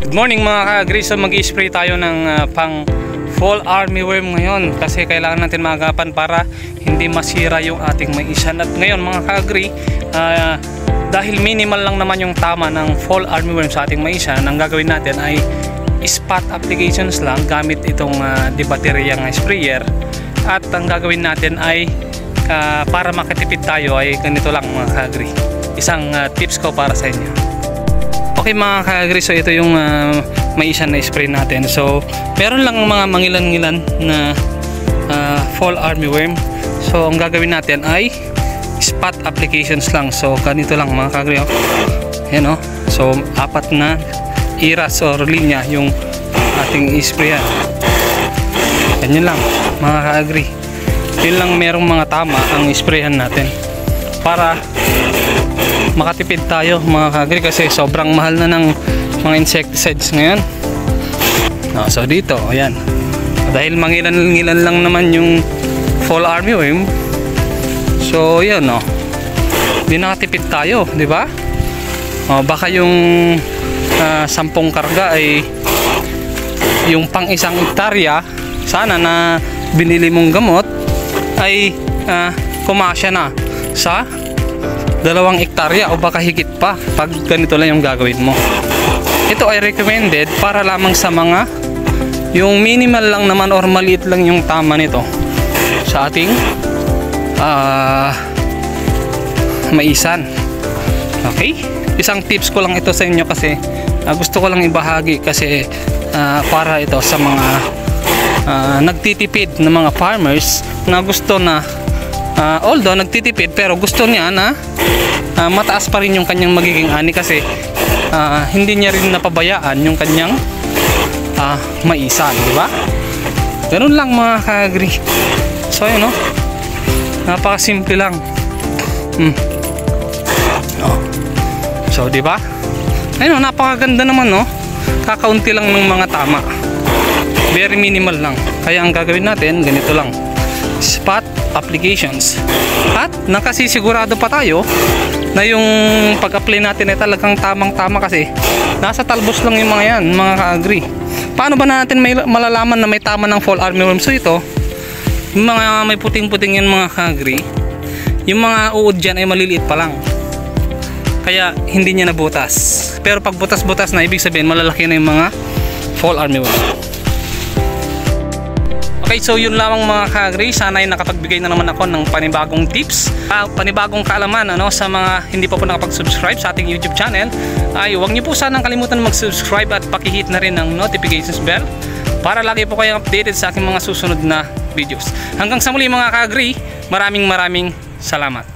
Good morning mga ka-agri. So mag-i-spray tayo ng pang fall armyworm ngayon kasi kailangan natin maagapan para hindi masira yung ating maisan. At ngayon mga ka-agri, dahil minimal lang naman yung tama ng fall armyworm sa ating maisan, ang gagawin natin ay spot applications lang gamit itong bateryang sprayer. At ang gagawin natin ay para makatipid tayo ay ganito lang mga ka-agri. Isang tips ko para sa inyo. Okay mga ka-agri, so ito yung maisan na spray natin. So meron lang mga mangilan-ngilan na fall armyworm. So ang gagawin natin ay spot applications lang. So ganito lang mga ka-agri, oh. Yan, oh. So 4 na iras or linya yung ating isprayan. Ganyan lang mga ka-agri. Yun lang merong mga tama ang isprayan natin para makatipid tayo mga ka-agri kasi sobrang mahal na ng mga insecticides ngayon. So dito, ayan, dahil mangilan-ngilan lang naman yung fall armyworm, so yan, di nakatipid tayo, di ba? Baka yung 10 karga ay yung pang 1 hektarya sana na binili mong gamot ay kumasya na sa 2 hektarya o baka higit pa pag ganito lang yung gagawin mo. Ito ay recommended para lamang sa mga yung minimal lang naman or maliit lang yung tama nito sa ating maisan. Okay? Isang tips ko lang ito sa inyo kasi gusto ko lang ibahagi kasi para ito sa mga nagtitipid na mga farmers na gusto na although nagtitipid pero gusto niya na mataas pa rin yung kanyang magiging ani kasi hindi niya rin napabayaan yung kanyang maisan, di ba? Ganun lang mga ka-agri. So ayun, napakasimple lang. So di ba? Ayun, napakaganda naman, kakaunti lang ng mga tama. Very minimal lang. Kaya ang gagawin natin ganito lang. Spot applications. At nakasisigurado pa tayo na yung pag-apply natin ay talagang tamang-tama kasi nasa talbos lang yung mga yan, mga ka-agri. Paano ba natin malalaman na may tama ng fall armyworm? So ito, yung mga may puting-puting yan mga ka-agri, yung mga uod dyan ay maliliit pa lang. Kaya hindi niya nabutas. Pero pag butas-butas na, ibig sabihin malalaki na yung mga fall armyworm. Okay, so yun lamang mga ka-agri. Sana ay nakapagbigay na naman ako ng panibagong tips, panibagong kaalaman sa mga hindi pa po nakapag-subscribe sa ating YouTube channel. Ay huwag niyo po sanang kalimutan mag-subscribe at pakihit na rin ang notifications bell para lagi po kayong updated sa aking mga susunod na videos. Hanggang sa muli mga ka-agri, maraming salamat.